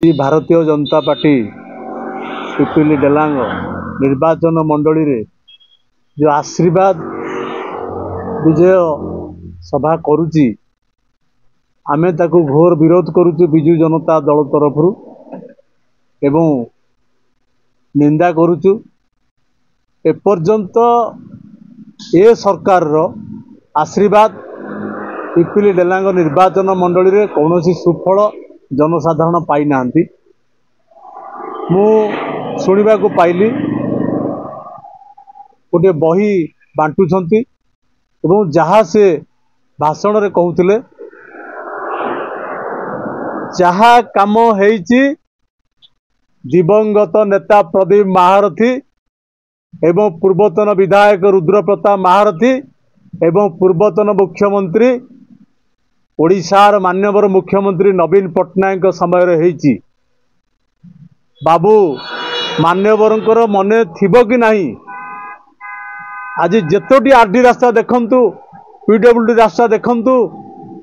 Bharatiya Janata party Pipili Delang निर्वाचन मंडली रे जो आशीर्वाद विजय सभा करुची आमे ताकू घोर विरोध करुचु बिजु जनता दल तरफ एवं निंदा करुचु। एपर्यंत ए सरकार रो आशीर्वाद पिपिली डेलांग निर्वाचन मंडली रे कौनसी सुफल जनसाधारण पाई नांती। मु शुणा को पाइली गोटे बही बांटुछंती एवं जहाँ से भाषण रे कहूतिले जहाँ काम हेइची दिवंगत नेता प्रदीप महारथी एवं पूर्वतन विधायक रुद्र प्रताप महारथी एवं पूर्वतन मुख्यमंत्री ओडिशार मान्यवर मुख्यमंत्री नवीन पट्टनायक समय हेइची। बाबू मान्यवरंकर मने थिबो कि नहीं आज जेतोटी आरडी रास्ता देखंतु पीडब्ल्यूडी रास्ता देखंतु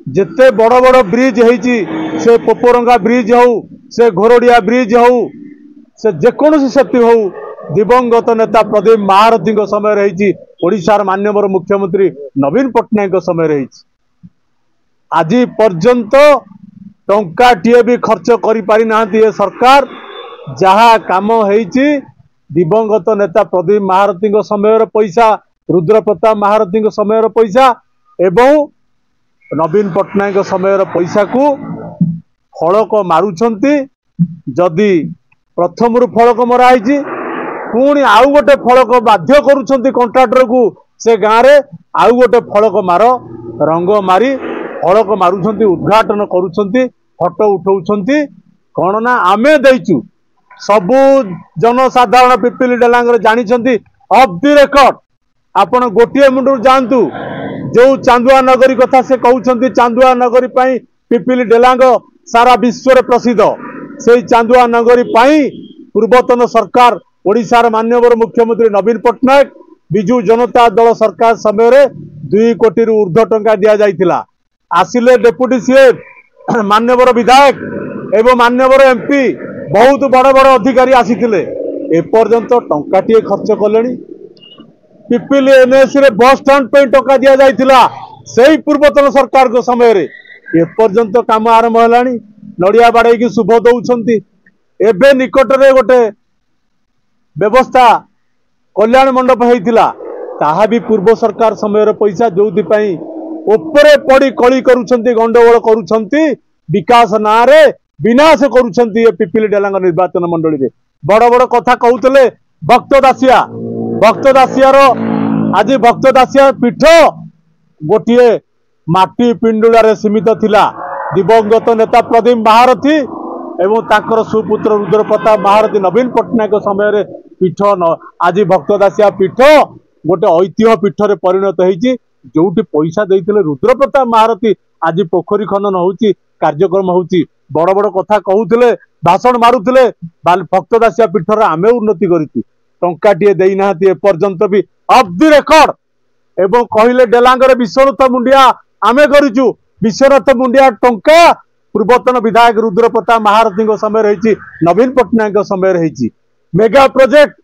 जेते बड़ बड़ ब्रिज हेइची से पोपरंगा ब्रिज हो से घोरडिया ब्रिज हो से जेकोसी सेतु हो दिवंगत नेता प्रदीप महारथी समय रही ओडिशार मान्यवर मुख्यमंत्री नवीन पट्टनायक समय रही आज पर्यंत टंकाटीए भी खर्च करि पारि नाहंती ए सरकार। जहाँ काम हेइची दिवंगत नेता प्रदीप महारथी समय पैसा रुद्र प्रताप महारथी समय पैसा एवं नवीन पट्टनायक समय पैसा को फलक मारुछंती। जदि प्रथम फलक मराई पुणी आउ गोटे फलक बाध्य करुछंती कंट्राक्टर को से गाँव रे आउ गोटे फलक मार रंग मारी फलक मारुछंती उद्घाटन करुछंती फोटो उठाउछंती कौन ना आमे देइचु सबु जनसाधारण पिपिली डेलांग जानी ऑफ द रिकॉर्ड। आपण गोटे मुंडू जानतु जो चांदुआ नगरी कथा से कहउछंती चांदुआ नगरी पाई पिपिली डेलांग सारा विश्व प्रसिद्ध से चांदुआ नगरी पाई पूर्वतन सरकार ओडिशार मान्यवर मुख्यमंत्री नवीन पट्टनायक बिजु जनता दल सरकार समय 2 कोटी रु ऊर्ध्व टंका दिया जाइथिला। आसिले डेप्यूटी सीएम मान्यवर विधायक एवं मान्यवर एमपी बहुत बड़ बड़ अधिकारी आसीथिले एपर्यंत टंकाटीए खर्च कलेनी। पिपिली एनएसी रे बस स्टैंड पे टंका दिया जाइथिला सेही पूर्वतन सरकार को समय रे एपर्यंत काम आरंभ हलानी नड़िया बाड़े की शुभ दउछंती। एबे निकट रे गोटे व्यवस्था कल्याण मंडप हेइथिला ताहा भी पूर्व सरकार समय पैसा जोथि पई उपरे पड़ी कली करुछंती गंडगोल करुछंती विकास ना रे विनाश करुछंती। ये पिपिली डेलांग निर्वाचन मंडली रे बड़ बड़ कथा कहउतले भक्त दासिया रो आज भक्त दासिया पीठ गोटे माटी पिंडुला रे सीमित थिला। दिवंगत नेता प्रदीप महारथी एवं ताकर सुपुत्र रुद्र प्रताप महारथी नवीन पट्टनायक समय पीठ आज भक्त दासिया पीठ गोटे ऐतिह्य पीठ रे परिणत होईची जोटी पैसा देइथिले रुद्र प्रताप महारथी आज पोखरी खनन होउची कार्यक्रम होउची बड़ बड़ कथा कहउथिले भाषण मारुथिले भक्त दासिया पीठ रे आमे उन्नति करिची टंकाटीए देई नाहती एपर्यंत भी ऑफ द रिकॉर्ड एवं कहिले डेलांग रे विश्वनाथ मुंडिया आमे करिचु विश्वनाथ मुंडिया टंका पूर्वतन विधायक रुद्र प्रताप महारथी समय रही नवीन पट्टनायक समय रही मेगा प्रोजेक्ट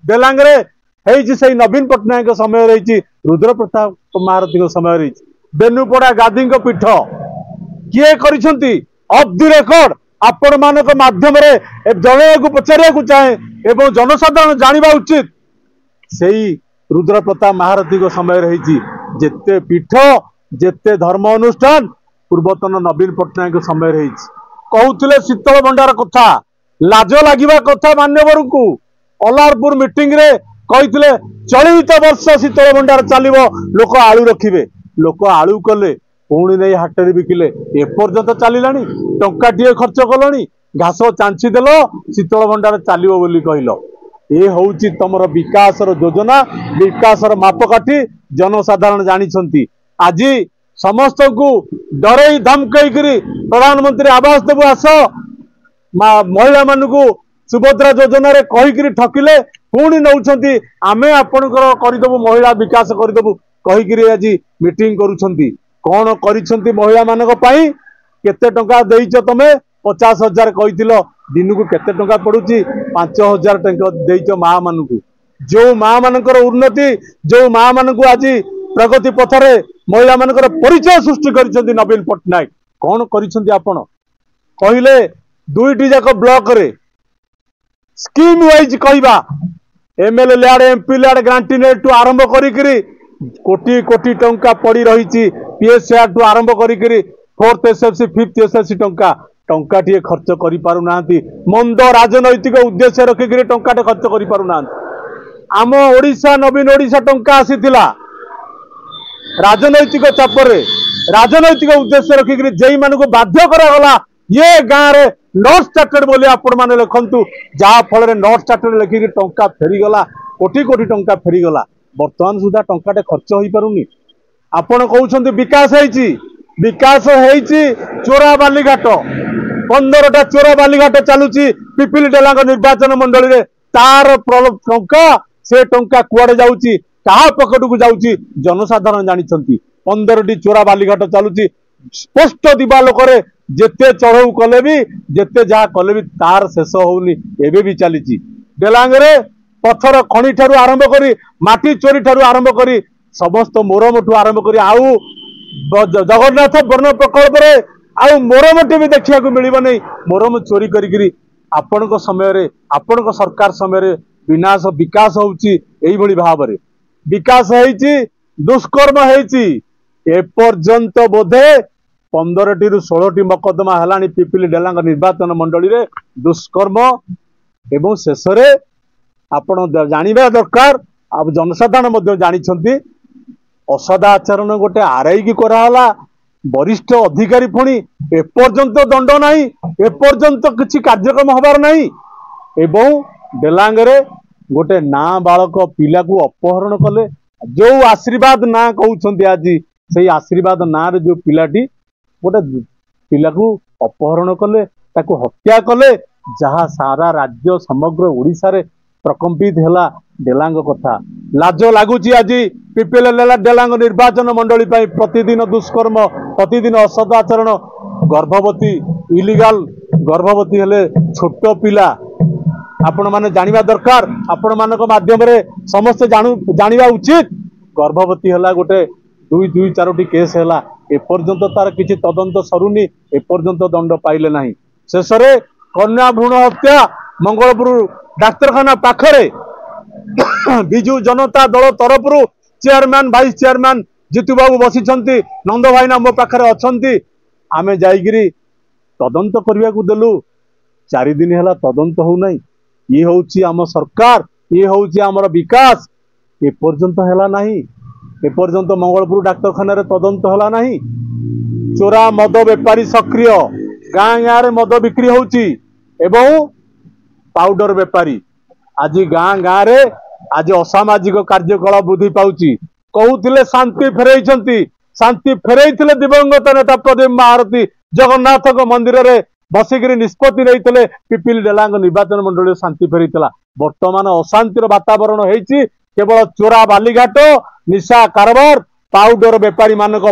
डेलांग रे हेइची सही नवीन पट्टनायक समय रही रुद्र प्रताप महारथी समय रही बेनुपड़ा गादी पीठ किए करिसंती ऑफ द रिकॉर्ड आपण मानक माध्यम रे जणे को पचारिया को चाहे एवं जनसाधारण जानिबा उचित सेही रुद्र प्रताप महारथी समय रही जेते पीठ जेते धर्म अनुष्ठान पूर्वतन नवीन पट्टनायक समय रही कहउथिले शीतल भंडार कथा लाज लागिबा कथा मान्यवर को अलारपुर मीटिंग रे कहिथिले चलित वर्ष शीतल भंडार चलिबो लोक आलू रखिबे लोक आलू कले पुणी नहीं हाटरे बिकिले एपर्यंत चलिलानी टंकाटीए खर्च कलनी घास चांची देलो शीतल भंडार चलिबो बोली कहिलो ए होउची तमर विकास योजना विकास मापकाठी जनसाधारण जानी आज समस्त को डरई धमकई प्रधानमंत्री आवास देबू आस महिला मान को सुभद्रा योजना रे कहीकि ठकिले पुणी नौछंती आमे आपणकर करदेबू महिला विकास करदेबू कहीकि आज मीटिंग करुछंती कौन करिछंती महिला मानक पई केते टंका देइछ तमे 50,000 कही दिन को केते टंका पड़ुची 5,000 टंका देच माँ मान जो माँ मानकर उन्नति जो माँ मान आज प्रगति पथरे महिला मानकर परिचय सृष्टि कर नवीन पट्टनायक कौन कर कहले दुईटी जाक ब्लॉक रे स्कीम वाइज कहवा एमएलए लियाड़े एमपी लियाड़े ग्रांटी नेट आरंभ करी कोटी कोटी टंका पड़ी रही पीएसआर टू आरंभ करी फोर्थ एसएफसी फिफ्थ एसएफसी टंका टे खर्च कर पारुना मंद राजनैतिक उद्देश्य रखिक टंका खर्च कर पारुना आम ओडिशा नवीन ओडिशा टंका आसीथिला राजनैतिक चापरे राजनैतिक उद्देश्य रखिक जई मानक बाध्य करागला ये गाँव में नॉट स्टार्टेड बोली आपण मैंने लिखु जहाँ फल नॉट स्टार्टेड लिखिक टंका फेरीगला कोटी कोटी टंका फेरीगला बर्तमान सुधा टंका खर्च हो पारुनी आपण कहते विकास विकास चोरा बालीघाट 15टा चोरा बालीघाट चलुची पिपिली डेला निर्वाचन मंडली रे तार टंका से टंका कुआडे जाउची कहा पकेट को जाउची जनसाधारण जानी 15टी चोरा बालीघाट चलुची स्पष्ट दिवालोक जेते चढ़ऊ कले भी जेते जहाँ कले भी तार शेष होनी एबे भी चली डेलांग रे पत्थर खଣି ठारू आरंभ करी माटी चोरी ठारू आरंभ करी समस्त मोरमठू आरंभ करी आउ जगन्नाथ वर्ण प्रकल्प रे आउ मोरमटी भी देखा मिल नहीं मोरम चोरी करी आपण समय रे आपण सरकार समय विनाश विकास होउची एई भली भाव रे विकास होइची दुष्कर्म होइची एपर्यंत बोधे 15टी रु 16टी मकदमा हेलानी पिपिली डेलांग निर्वाचन मंडली रे दुष्कर्म एवं शेष रे आपण जानिबा दरकार अब जनसाधारण जानी असदाचरण गोटे आरआई की कराला वरिष्ठ अधिकारी पुणी एपर्यंत दंड नहीं एपर्यंत किसी कार्यक्रम हबार नहीं एवं डेलांग रे गोटे ना बालक पिला को अपहरण कले जो आशीर्वाद ना कहते आज से आशीर्वाद ना रे जो पिलाटी गोटे पिला को अपहरण कले ताको हत्या कले जहाँ सारा राज्य समग्र ओडिशा रे प्रकम्पित है डेलांग कथा लाज लगुच आज पिपिल डेलांग निर्वाचन मंडली प्रतिदिन दुष्कर्म प्रतिदिन असदाचरण गर्भवती इलिगाल गर्भवती हेले छोट पिला आपण माने जानिबा दरकार आपण मानक माध्यम रे समस्त जानिबा उचित गर्भवती हला गोटे 2-4टी केस है एपर्यंत तार किसी तदंत सरुनी एपर्यंत दंड पाइले नहीं शेष रे कन्या भ्रूण हत्या मंगलपुर डाक्तरखाना पाखरे विजु जनता दल तरफ चेयरमैन वाइस चेयरमैन जीतू बाबू बसी नंद भाईना मो पाखे अच्छा आमे जाइगिरी तदंत करने को देलु 4 दिन है तदंत हो नहीं ये हूँ आम सरकार ये हूँ आमर विकास एपर्यंत है नहीं एपर्यंत मंगलपुर डाक्तरखाना रे तदंत है नहीं चोरा मद बेपारी सक्रिय गाँ गाँव मद बिक्री होउची एवं पाउडर बेपारी आज गाँ गाँव रे आज असामाजिक कार्यकलाप वृद्धि पाउची कहूले शांति फेरई दिवंगत नेता प्रदीप महारथी जगन्नाथ मंदिर रे बसिकी निष्पत्ति नहीं पिपिली डेलांग निर्वाचन मंडली शांति फेरी वर्तमान अशांतिर वातावरण होती केवल चोरा बालीघाट निशा कारबार पाउडर बेपारी मानक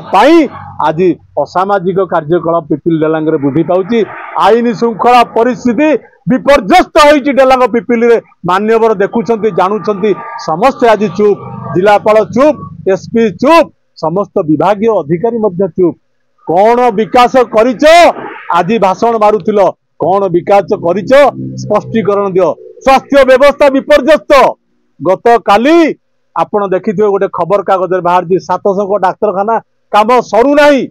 आज असामाजिक कार्यकलाप पिपिली डेलांग रे वृद्धि पाउची आईन श्रृंखला परिस्थिति विपर्यस्त होइछि डेलांग पिपिली रे मान्यवर देखुछंती जानुछंती समस्त आज चुप जिलापाल चुप एसपी चुप समस्त विभागीय अधिकारी मध्य चुप कौन विकास करिच आज भाषण मारुथिल कौन विकास करिच स्पष्टीकरण दियो स्वास्थ्य व्यवस्था विपर्यस्त गत काली आपण देखिथिबे गोटे खबर कागज बाहर 700 डाक्तरखाना काम सरू नाही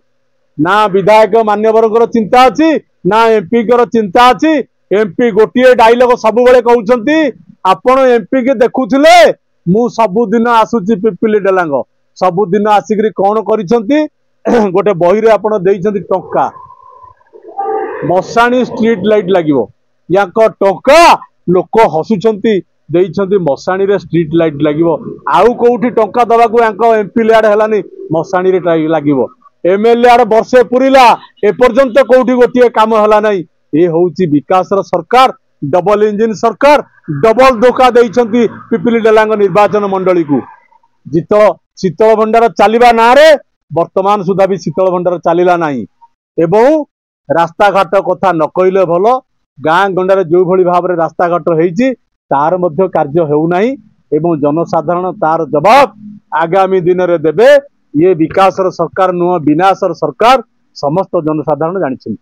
ना विधायक मान्यवर चिंता अच्छी ना एमपी चिंता अच्छी एमपी गोटे डायलॉग सब बेले कहउछंती आपण एमपी के देखुथिले मु सबुदिन आसुची पिपिली डेलांग सबुदिन आसिक कौन करिसंती गोटे बही रे आपण देइछंती टंका मशाणी स्ट्रीट लाइट लागिवो याक टंका लोक हसुछंती देइछंती मशाणी रे स्ट्रीट लाइट लागिवो आउ कोउठी टंका दबाकू याक एमपी लियाड हेलानी मशाणी रे लागिवो एमएलए आड़ वर्षे पुरीला एपर्यंत कोउठी गोटे काम हला नहीं ये होउची विकास सरकार डबल इंजिन सरकार डबल धोखा देइछंती पिपिली डेलांग निर्वाचन मंडली को जित शीतल भंडार चलिबा ना रे वर्तमान सुधा भी शीतल भंडार चलिला नहीं एवं रास्ताघाट कथा न कहले भल गाँ गंडार जो भली भाव में रास्ताघाट होती तार मध्य कार्य होना एवं जनसाधारण तार जवाब आगामी दिन में देवे। ये विकासर सरकार नुह विनाशर सरकार समस्त जनसाधारण जानी।